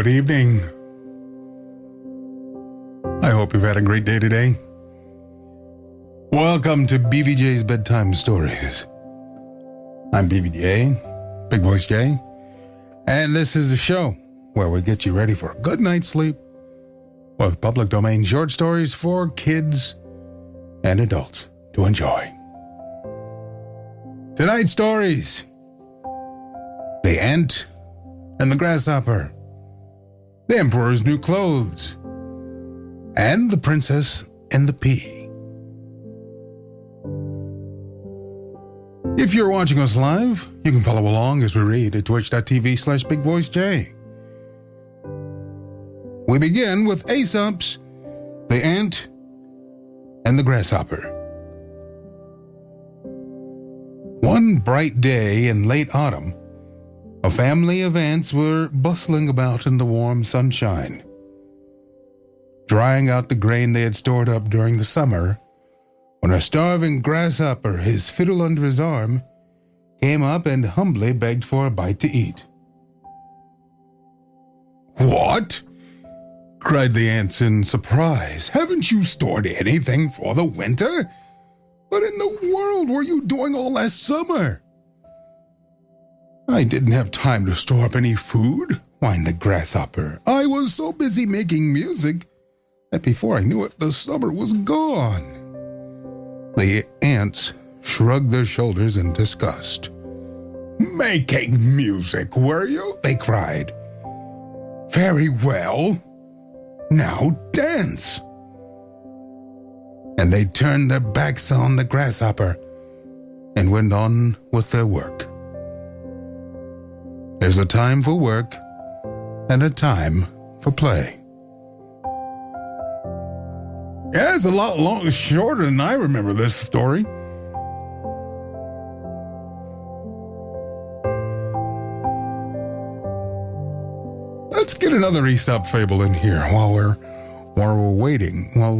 Good evening. I hope you've had a great day today. Welcome to BVJ's Bedtime Stories. I'm BVJ, Big Voice J, and this is a show where we get you ready for a good night's sleep with public domain short stories for kids and adults to enjoy. Tonight's stories: The Ant and the Grasshopper, The Emperor's New Clothes, and The Princess and the Pea. If you're watching us live, you can follow along as we read at twitch.tv/BigVoiceJ. We begin with Aesop's The Ant and the Grasshopper. One bright day in late autumn, a family of ants were bustling about in the warm sunshine, drying out the grain they had stored up during the summer, when a starving grasshopper, his fiddle under his arm, came up and humbly begged for a bite to eat. "What?" cried the ants in surprise. "Haven't you stored anything for the winter? What in the world were you doing all last summer?" "I didn't have time to store up any food," whined the grasshopper. "I was so busy making music that before I knew it, the summer was gone." The ants shrugged their shoulders in disgust. "Making music, were you?" they cried. "Very well. Now dance." And they turned their backs on the grasshopper and went on with their work. There's a time for work and a time for play. Yeah, it's a lot shorter than I remember this story. Let's get another Aesop fable in here while we're waiting. Well,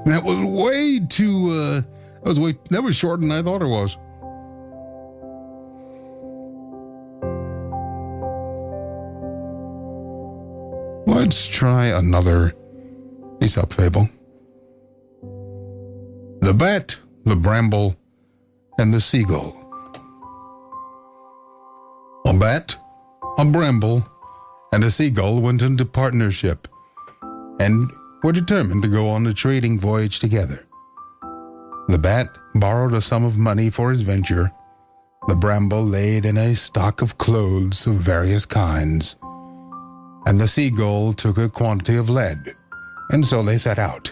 that was way too. That was shorter than I thought it was. Let's try another Aesop fable. The Bat, the Bramble, and the Seagull. A bat, a bramble, and a seagull went into partnership and were determined to go on a trading voyage together. The bat borrowed a sum of money for his venture. The bramble laid in a stock of clothes of various kinds, and the seagull took a quantity of lead, and so they set out.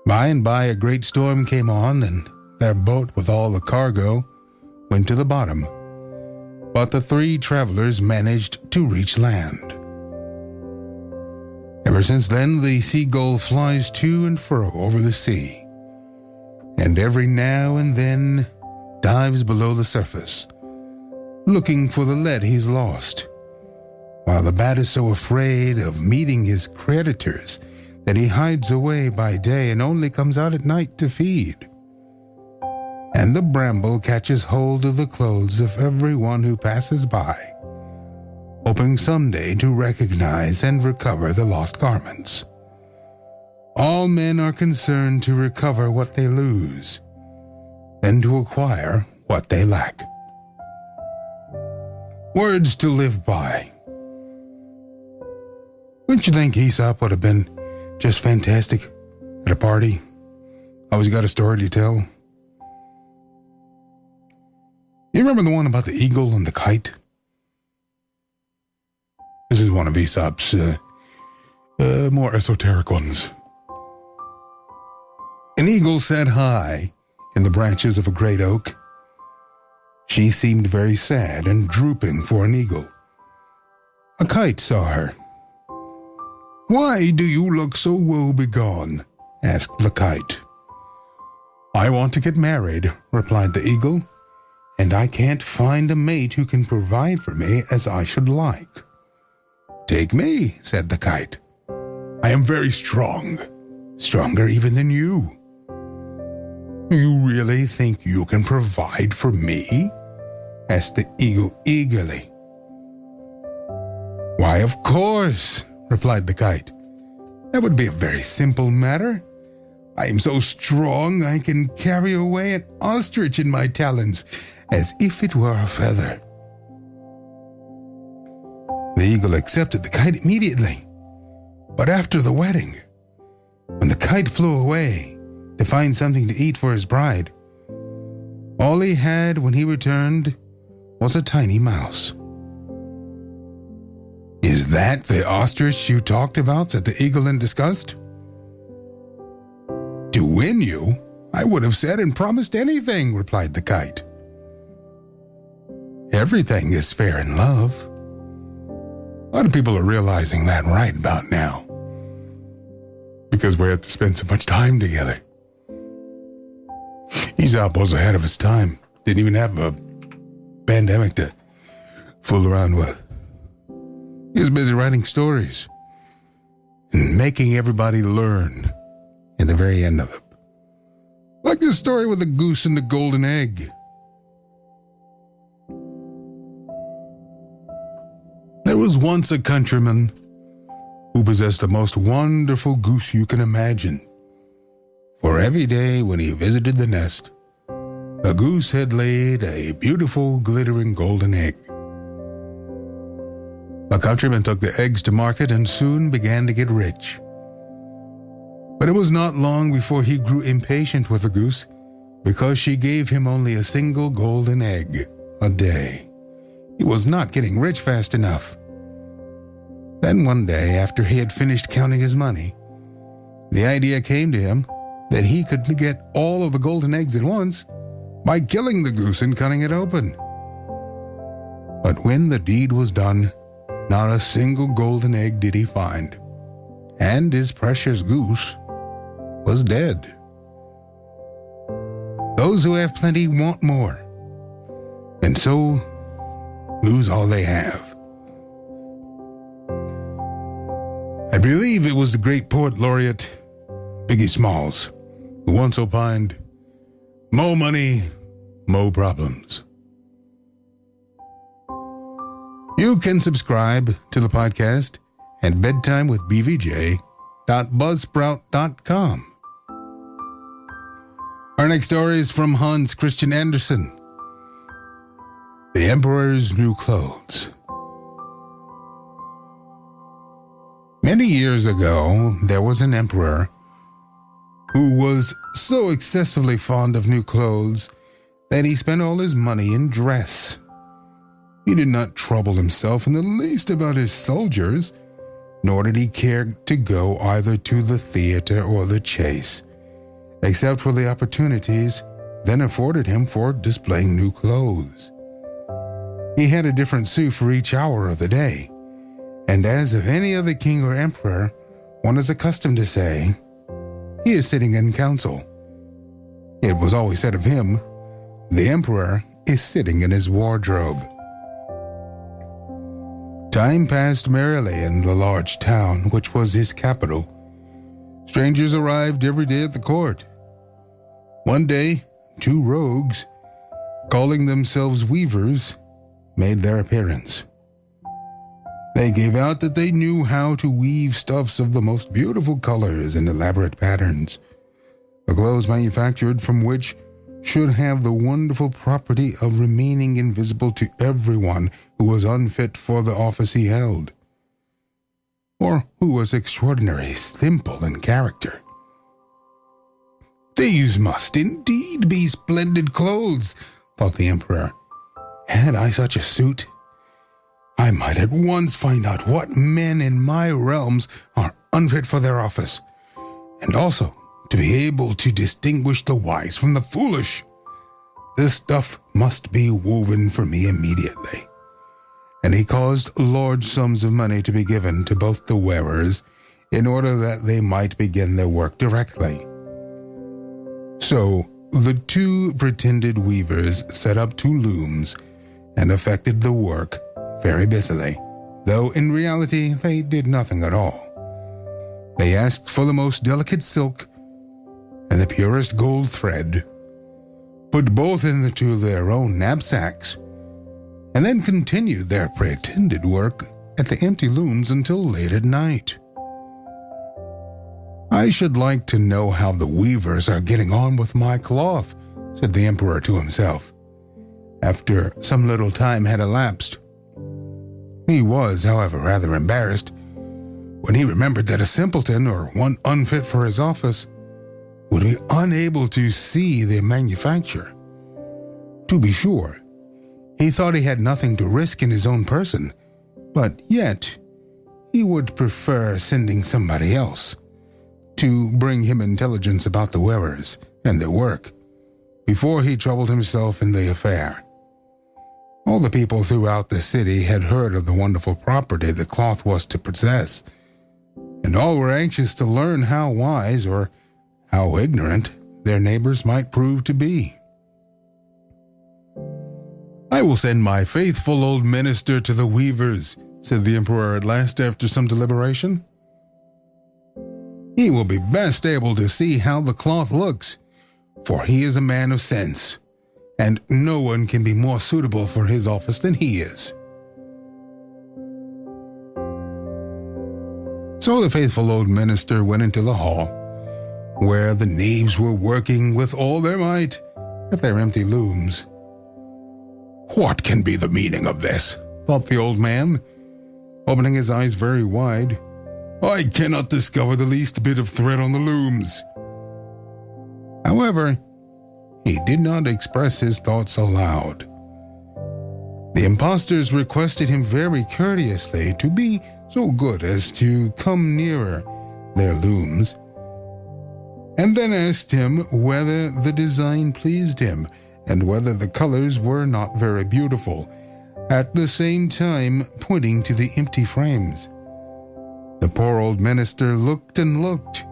By and by a great storm came on, and their boat with all the cargo went to the bottom, but the three travelers managed to reach land. Ever since then, the seagull flies to and fro over the sea, and every now and then dives below the surface, looking for the lead he's lost, while the bat is so afraid of meeting his creditors that he hides away by day and only comes out at night to feed. And the bramble catches hold of the clothes of everyone who passes by, hoping someday to recognize and recover the lost garments. All men are concerned to recover what they lose, then to acquire what they lack. Words to live by. Don't you think Aesop would have been just fantastic at a party? Always got a story to tell. You remember the one about the eagle and the kite? This is one of Aesop's more esoteric ones. An eagle sat high in the branches of a great oak. She seemed very sad and drooping for an eagle. A kite saw her. "Why do you look so woe-begone?" asked the kite. "I want to get married," replied the eagle, "and I can't find a mate who can provide for me as I should like." "Take me," said the kite. "I am very strong, stronger even than you." "You really think you can provide for me?" asked the eagle eagerly. "Why, of course," replied the kite. "That would be a very simple matter. I am so strong I can carry away an ostrich in my talons as if it were a feather." The eagle accepted the kite immediately. But after the wedding, when the kite flew away to find something to eat for his bride, all he had when he returned was a tiny mouse. "Is that the ostrich you talked about?" said the eagle in disgust. "To win you, I would have said and promised anything," replied the kite. "Everything is fair in love." A lot of people are realizing that right about now, because we have to spend so much time together. Aesop was ahead of his time. Didn't even have a pandemic to fool around with. He was busy writing stories and making everybody learn in the very end of it. Like the story with the goose and the golden egg. There was once a countryman who possessed the most wonderful goose you can imagine. For every day when he visited the nest, the goose had laid a beautiful, glittering golden egg. The countryman took the eggs to market and soon began to get rich. But it was not long before he grew impatient with the goose because she gave him only a single golden egg a day. He was not getting rich fast enough. Then one day, after he had finished counting his money, the idea came to him that he could get all of the golden eggs at once by killing the goose and cutting it open. But when the deed was done, not a single golden egg did he find, and his precious goose was dead. Those who have plenty want more, and so lose all they have. I believe it was the great poet laureate Biggie Smalls who once opined, "Mo money, mo problems." You can subscribe to the podcast at Bedtime with BVJ.buzzsprout.com. Our next story is from Hans Christian Andersen. The Emperor's New Clothes. Many years ago, there was an emperor who was so excessively fond of new clothes that he spent all his money in dress. He did not trouble himself in the least about his soldiers, nor did he care to go either to the theater or the chase, except for the opportunities then afforded him for displaying new clothes. He had a different suit for each hour of the day, and as of any other king or emperor, one is accustomed to say, "He is sitting in council." It was always said of him, "The emperor is sitting in his wardrobe." Time passed merrily in the large town, which was his capital. Strangers arrived every day at the court. One day, 2 rogues, calling themselves weavers, made their appearance. They gave out that they knew how to weave stuffs of the most beautiful colors and elaborate patterns, the clothes manufactured from which should have the wonderful property of remaining invisible to everyone who was unfit for the office he held, or who was extraordinarily simple in character. "These must indeed be splendid clothes," thought the emperor. "Had I such a suit, I might at once find out what men in my realms are unfit for their office, and also to be able to distinguish the wise from the foolish. This stuff must be woven for me immediately." And he caused large sums of money to be given to both the wearers in order that they might begin their work directly. So the 2 pretended weavers set up 2 looms and effected the work very busily, though in reality they did nothing at all. They asked for the most delicate silk and the purest gold thread, put both into their own knapsacks, and then continued their pretended work at the empty looms until late at night. "I should like to know how the weavers are getting on with my cloth," said the emperor to himself, after some little time had elapsed. He was, however, rather embarrassed when he remembered that a simpleton, or one unfit for his office, would be unable to see the manufacture. To be sure, he thought he had nothing to risk in his own person, but yet he would prefer sending somebody else to bring him intelligence about the wearers and their work before he troubled himself in the affair. All the people throughout the city had heard of the wonderful property the cloth was to possess, and all were anxious to learn how wise or how ignorant their neighbors might prove to be. "I will send my faithful old minister to the weavers," said the emperor at last after some deliberation. "He will be best able to see how the cloth looks, for he is a man of sense, and no one can be more suitable for his office than he is." So the faithful old minister went into the hall, where the knaves were working with all their might at their empty looms. "What can be the meaning of this?" thought the old man, opening his eyes very wide. "I cannot discover the least bit of thread on the looms." However, he did not express his thoughts aloud. The impostors requested him very courteously to be so good as to come nearer their looms, and then asked him whether the design pleased him and whether the colors were not very beautiful, at the same time pointing to the empty frames. The poor old minister looked and looked.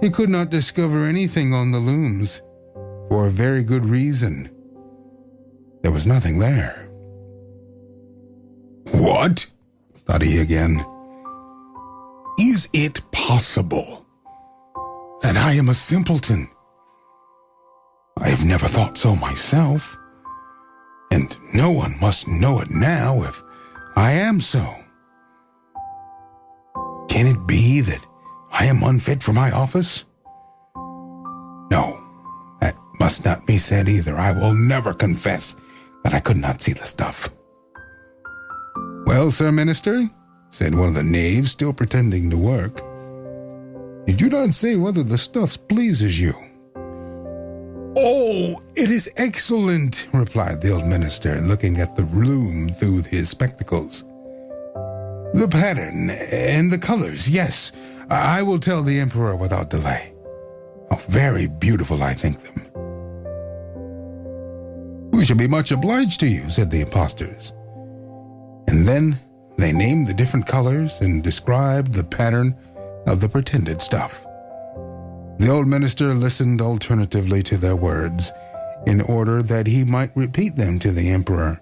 He could not discover anything on the looms, for a very good reason. There was nothing there. "What?" thought he again. "Is it possible that I am a simpleton? I have never thought so myself, and no one must know it now if I am so. Can it be that I am unfit for my office? No, that must not be said either. I will never confess that I could not see the stuff." "Well, Sir Minister," said one of the knaves, still pretending to work, "did you not say whether the stuff pleases you?" "Oh, it is excellent," replied the old minister, looking at the loom through his spectacles. "The pattern and the colors, yes, I will tell the emperor without delay. How very beautiful I think them." "We shall be much obliged to you," said the impostors. And then they named the different colors and described the pattern of the pretended stuff. The old minister listened alternatively to their words, in order that he might repeat them to the emperor.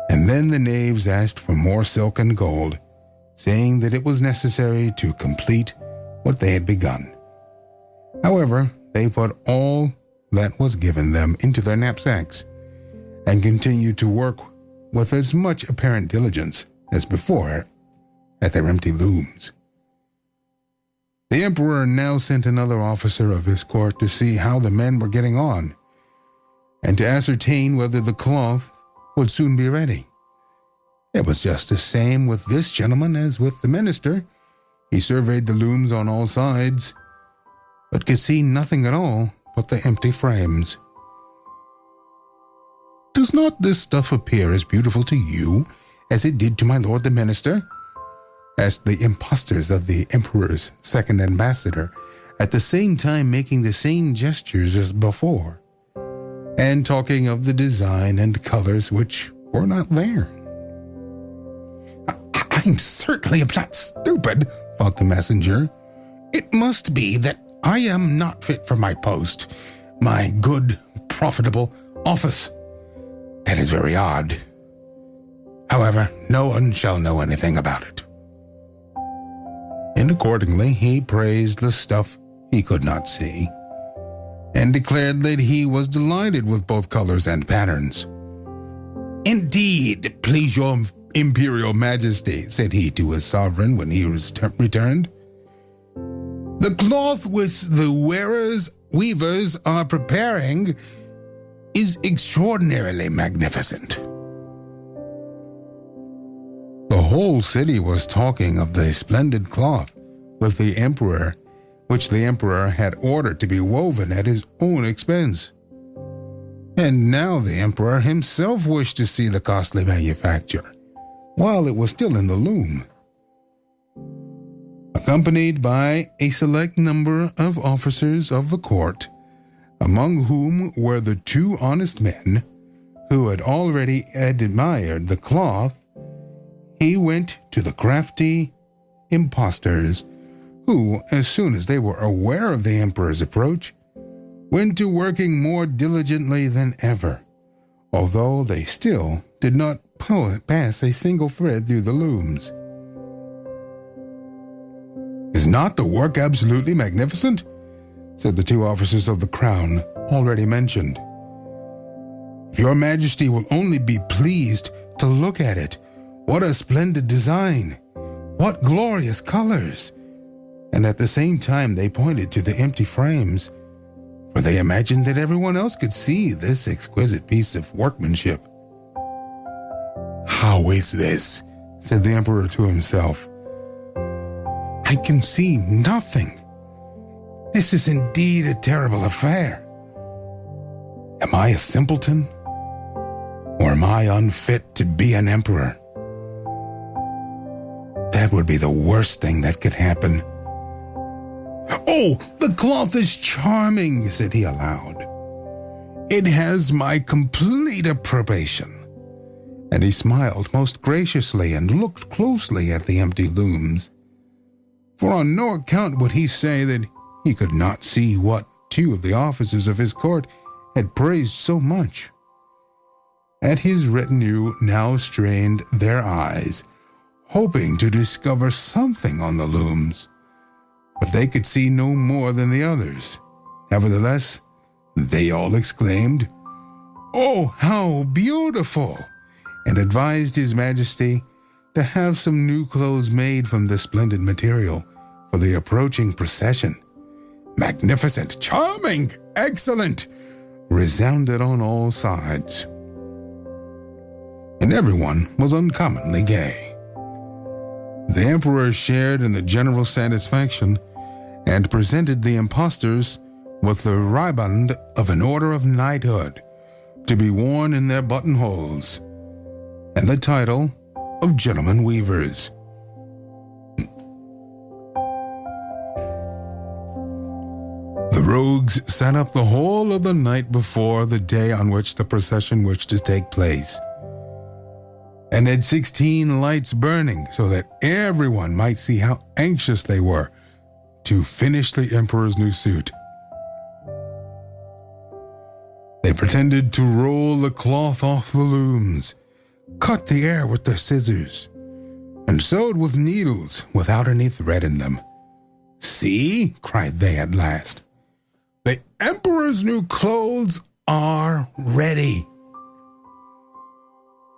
And then the knaves asked for more silk and gold, saying that it was necessary to complete what they had begun. However, they put all that was given them into their knapsacks, and continued to work with as much apparent diligence as before at their empty looms. The emperor now sent another officer of his court to see how the men were getting on, and to ascertain whether the cloth would soon be ready. It was just the same with this gentleman as with the minister. He surveyed the looms on all sides, but could see nothing at all but the empty frames. "Does not this stuff appear as beautiful to you as it did to my lord the minister?" asked the impostors of the emperor's second ambassador, at the same time making the same gestures as before, and talking of the design and colors which were not there. "I'm certainly not stupid," thought the messenger. "It must be that I am not fit for my post, my good, profitable office. That is very odd. However, no one shall know anything about it." And accordingly, he praised the stuff he could not see, and declared that he was delighted with both colors and patterns. "Indeed, please your Imperial Majesty," said he to his sovereign when he returned. "The cloth which the weavers are preparing is extraordinarily magnificent." The whole city was talking of the splendid cloth which the emperor had ordered to be woven at his own expense. And now the emperor himself wished to see the costly manufacture while it was still in the loom. Accompanied by a select number of officers of the court, among whom were the two honest men who had already admired the cloth, he went to the crafty impostors, who, as soon as they were aware of the emperor's approach, went to working more diligently than ever, although they still did not pass a single thread through the looms. "Is not the work absolutely magnificent?" said the two officers of the crown already mentioned. "If your majesty will only be pleased to look at it, what a splendid design! What glorious colors!" And at the same time they pointed to the empty frames, for they imagined that everyone else could see this exquisite piece of workmanship. "How is this?" said the emperor to himself. "I can see nothing. This is indeed a terrible affair. Am I a simpleton? Or am I unfit to be an emperor? That would be the worst thing that could happen. Oh, the cloth is charming," said he aloud. "It has my complete approbation." And he smiled most graciously and looked closely at the empty looms. For on no account would he say that he could not see what two of the officers of his court had praised so much. At his retinue now strained their eyes, hoping to discover something on the looms, but they could see no more than the others. Nevertheless, they all exclaimed, "Oh, how beautiful!" and advised His Majesty to have some new clothes made from this splendid material for the approaching procession. "Magnificent, charming, excellent!" resounded on all sides. And everyone was uncommonly gay. The emperor shared in the general satisfaction and presented the impostors with the riband of an order of knighthood to be worn in their buttonholes, and the title of gentlemen weavers. The rogues sat up the whole of the night before the day on which the procession was to take place, and had 16 lights burning so that everyone might see how anxious they were to finish the emperor's new suit. They pretended to roll the cloth off the looms, cut the air with their scissors, and sewed with needles without any thread in them. "See," cried they at last, "the emperor's new clothes are ready."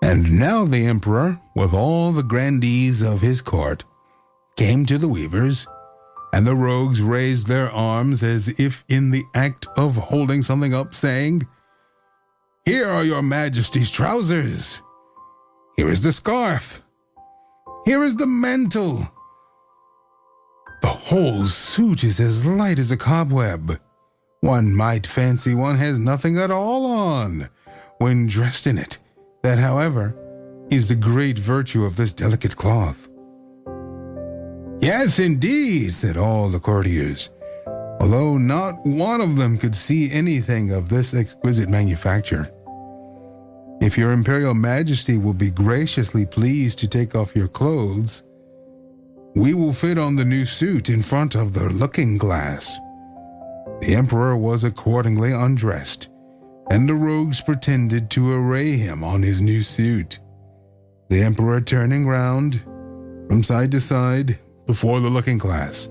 And now the emperor, with all the grandees of his court, came to the weavers, and the rogues raised their arms as if in the act of holding something up, saying, "Here are your majesty's trousers. Here is the scarf. Here is the mantle. The whole suit is as light as a cobweb. One might fancy one has nothing at all on when dressed in it. That, however, is the great virtue of this delicate cloth." "Yes, indeed," said all the courtiers, although not one of them could see anything of this exquisite manufacture. "If your imperial majesty will be graciously pleased to take off your clothes, we will fit on the new suit in front of the looking-glass." The emperor was accordingly undressed, and the rogues pretended to array him on his new suit, the emperor turning round from side to side before the looking-glass.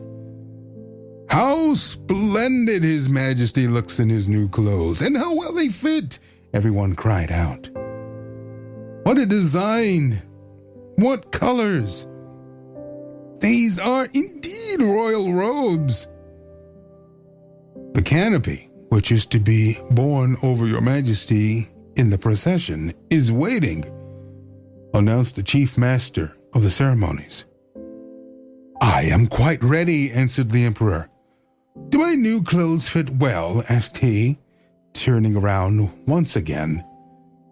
"How splendid His Majesty looks in his new clothes, and how well they fit!" everyone cried out. "What a design! What colors! These are indeed royal robes. The canopy, which is to be borne over your majesty in the procession, is waiting, announced the chief master of the ceremonies. I am quite ready, answered the emperor. Do my new clothes fit well? Asked he, turning around once again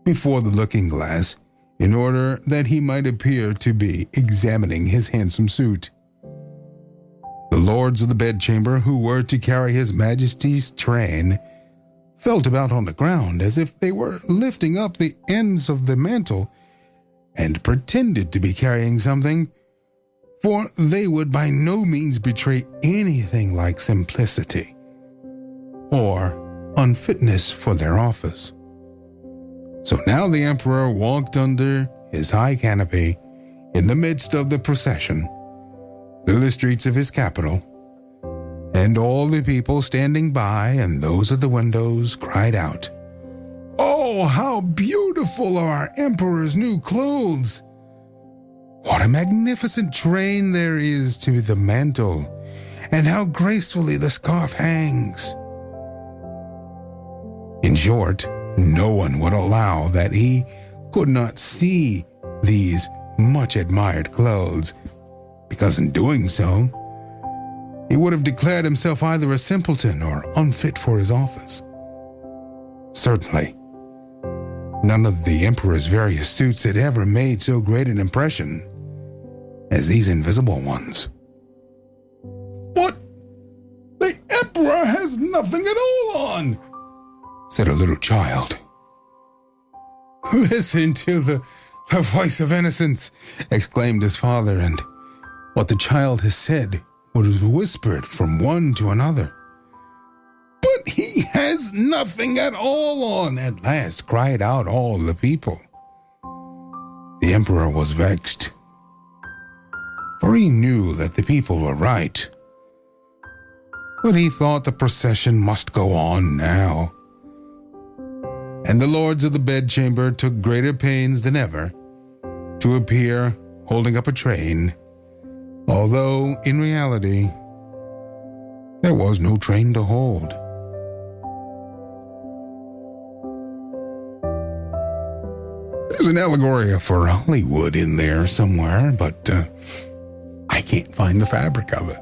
before the looking glass in order that he might appear to be examining his handsome suit. The lords of the bedchamber, who were to carry his majesty's train, felt about on the ground as if they were lifting up the ends of the mantle and pretended to be carrying something, for they would by no means betray anything like simplicity or unfitness for their office. So now the emperor walked under his high canopy in the midst of the procession through the streets of his capital, and all the people standing by and those at the windows cried out, "Oh, how beautiful are our emperor's new clothes! What a magnificent train there is to the mantle, and how gracefully the scarf hangs!" In short, no one would allow that he could not see these much admired clothes, because in doing so, he would have declared himself either a simpleton or unfit for his office. Certainly, none of the emperor's various suits had ever made so great an impression as these invisible ones. "What? The emperor has nothing at all on," said a little child. "Listen to the voice of innocence," exclaimed his father, and what the child has said was whispered from one to another. "But he has nothing at all on," at last cried out all the people. The emperor was vexed, for he knew that the people were right. But he thought the procession must go on now, and the lords of the bedchamber took greater pains than ever to appear holding up a train, although in reality there was no train to hold. There's an allegory for Hollywood in there somewhere, but I can't find the fabric of it.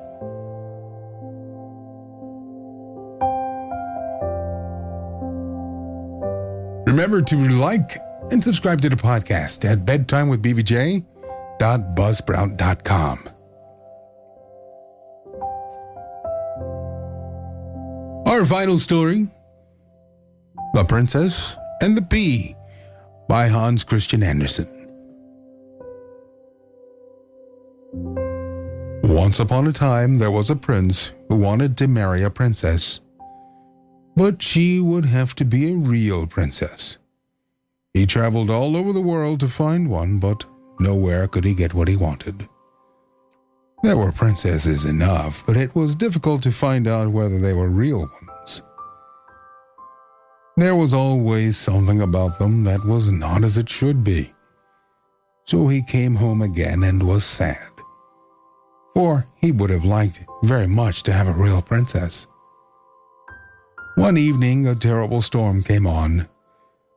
Remember to like and subscribe to the podcast at bedtimewithbvj.buzzsprout.com. Our final story, The Princess and the Pea by Hans Christian Andersen. Once upon a time, there was a prince who wanted to marry a princess. But she would have to be a real princess. He traveled all over the world to find one, but nowhere could he get what he wanted. There were princesses enough, but it was difficult to find out whether they were real ones. There was always something about them that was not as it should be. So he came home again and was sad, for he would have liked very much to have a real princess. One evening, a terrible storm came on.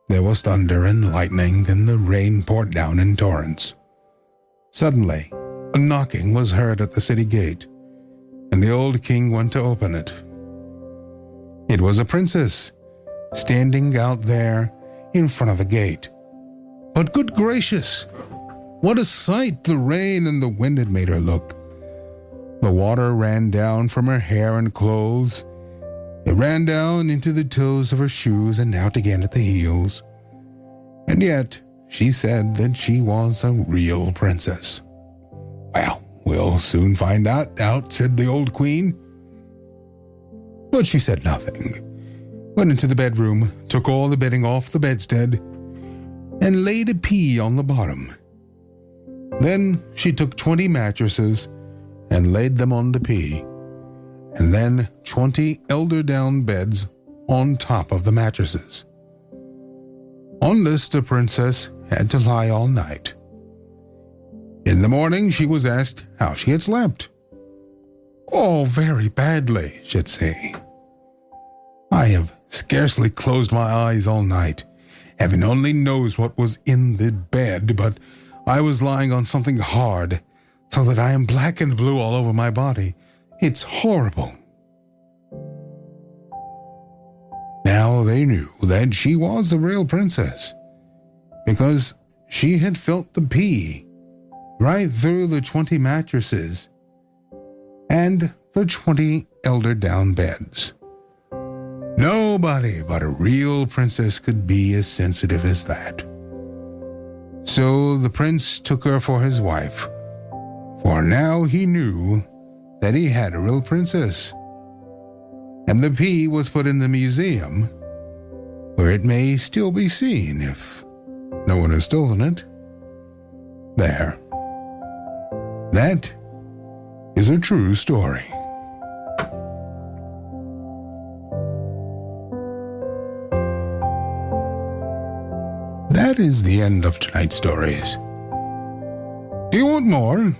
There was thunder and lightning, and the rain poured down in torrents. Suddenly, a knocking was heard at the city gate, and the old king went to open it. It was a princess, standing out there in front of the gate. But good gracious, what a sight the rain and the wind had made her look. The water ran down from her hair and clothes. It ran down into the toes of her shoes and out again at the heels. And yet, she said that she was a real princess. "Well, we'll soon find out," said the old queen. But she said nothing, went into the bedroom, took all the bedding off the bedstead, and laid a pea on the bottom. Then she took 20 mattresses and laid them on the pea, and then 20 eider-down beds on top of the mattresses. On this the princess had to lie all night. In the morning, she was asked how she had slept. "Oh, very badly," she'd say. "I have scarcely closed my eyes all night. Heaven only knows what was in the bed, but I was lying on something hard, so that I am black and blue all over my body. It's horrible." Now they knew that she was the real princess, because she had felt the pea right through the 20 mattresses and the 20 eider-down beds. Nobody but a real princess could be as sensitive as that. So the prince took her for his wife, for now he knew that he had a real princess. And the pea was put in the museum, where it may still be seen if no one has stolen it. There. That is a true story. That is the end of tonight's stories. Do you want more? Do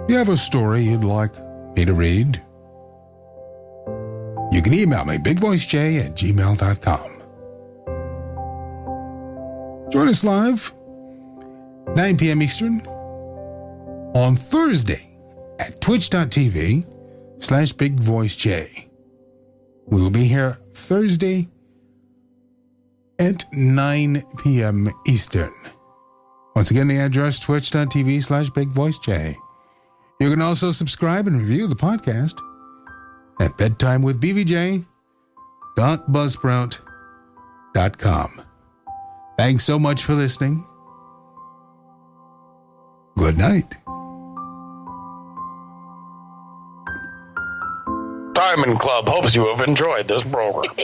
you have a story you'd like me to read? You can email me, bigvoicej@gmail.com. Join us live, 9 p.m. Eastern, on Thursday at twitch.tv/bigvoicej. We will be here Thursday at 9 p.m. Eastern. Once again, the address, twitch.tv/bigvoicej. You can also subscribe and review the podcast at bedtimewithbvj.buzzsprout.com. Thanks so much for listening. Good night. Diamond Club hopes you have enjoyed this program.